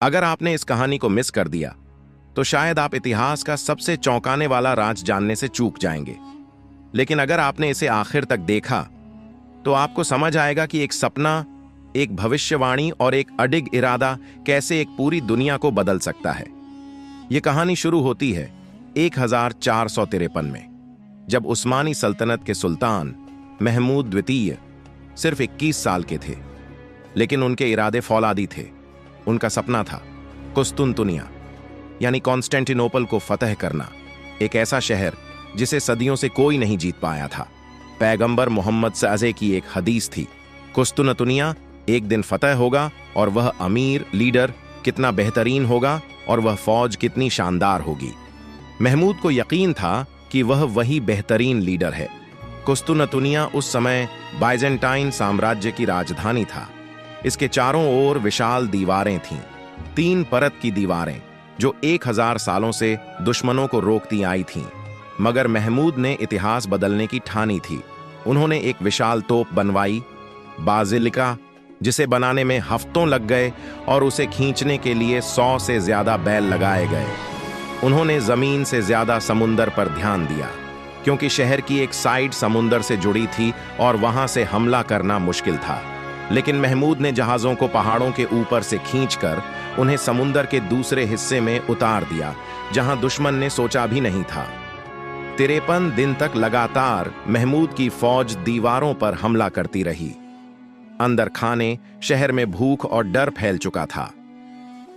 अगर आपने इस कहानी को मिस कर दिया तो शायद आप इतिहास का सबसे चौंकाने वाला राज जानने से चूक जाएंगे। लेकिन अगर आपने इसे आखिर तक देखा तो आपको समझ आएगा कि एक सपना, एक भविष्यवाणी और एक अडिग इरादा कैसे एक पूरी दुनिया को बदल सकता है। यह कहानी शुरू होती है 1453 में, जब उस्मानी सल्तनत के सुल्तान महमूद द्वितीय सिर्फ 21 साल के थे। लेकिन उनके इरादे फौलादी थे। उनका सपना था कुस्तुनतुनिया यानी कॉन्स्टेंटिनोपल को फतह करना, एक ऐसा शहर जिसे सदियों से कोई नहीं जीत पाया था। पैगंबर मोहम्मद सअज़े की एक हदीस थी, कुस्तुनतुनिया एक दिन फतह होगा और वह अमीर लीडर कितना बेहतरीन होगा और वह फौज कितनी शानदार होगी। महमूद को यकीन था कि वह वही बेहतरीन लीडर है। कुस्तुनतुनिया उस समय बाइजेंटाइन साम्राज्य की राजधानी था। इसके चारों ओर विशाल दीवारें थीं, 3 परत की दीवारें जो 1000 सालों से दुश्मनों को रोकती आई थीं। मगर महमूद ने इतिहास बदलने की ठानी थी। उन्होंने एक विशाल तोप बनवाई, बाजिलिका, जिसे बनाने में हफ्तों लग गए और उसे खींचने के लिए 100 से ज्यादा बैल लगाए गए। उन्होंने जमीन से ज्यादा समुंदर पर ध्यान दिया, क्योंकि शहर की एक साइड समुंदर से जुड़ी थी और वहां से हमला करना मुश्किल था। लेकिन महमूद ने जहाजों को पहाड़ों के ऊपर से खींचकर उन्हें समुंदर के दूसरे हिस्से में उतार दिया, जहां दुश्मन ने सोचा भी नहीं था। 53 दिन तक लगातार महमूद की फौज दीवारों पर हमला करती रही। अंदर खाने, शहर में भूख और डर फैल चुका था।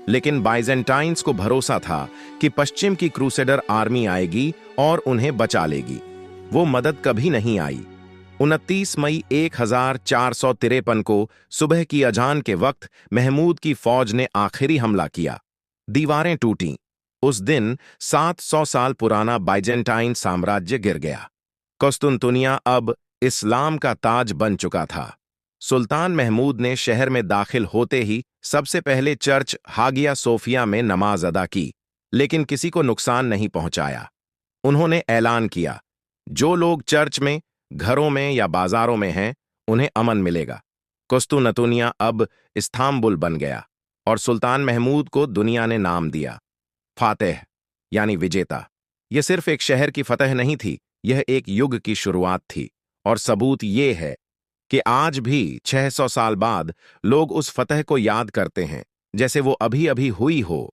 लेकिन बाइजेंटाइंस को भरोसा था कि पश्चिम की क्रूसेडर आर्मी आएगी और उन्हें बचा लेगी। वो मदद कभी नहीं आई। 29 मई 1453 को सुबह की अजान के वक्त महमूद की फौज ने आखिरी हमला किया। दीवारें टूटीं। उस दिन 700 साल पुराना बाइजेंटाइन साम्राज्य गिर गया। कुस्तुनतुनिया अब इस्लाम का ताज बन चुका था। सुल्तान महमूद ने शहर में दाखिल होते ही सबसे पहले चर्च हागिया सोफिया में नमाज अदा की, लेकिन किसी को नुकसान नहीं पहुंचाया। उन्होंने ऐलान किया, जो लोग चर्च में, घरों में या बाजारों में हैं, उन्हें अमन मिलेगा। कुस्तुनतुनिया अब इस्तांबुल बन गया और सुल्तान महमूद को दुनिया ने नाम दिया फातेह यानी विजेता। यह सिर्फ एक शहर की फतह नहीं थी, यह एक युग की शुरुआत थी। और सबूत यह है कि आज भी 600 साल बाद लोग उस फतह को याद करते हैं जैसे वो अभी अभी हुई हो।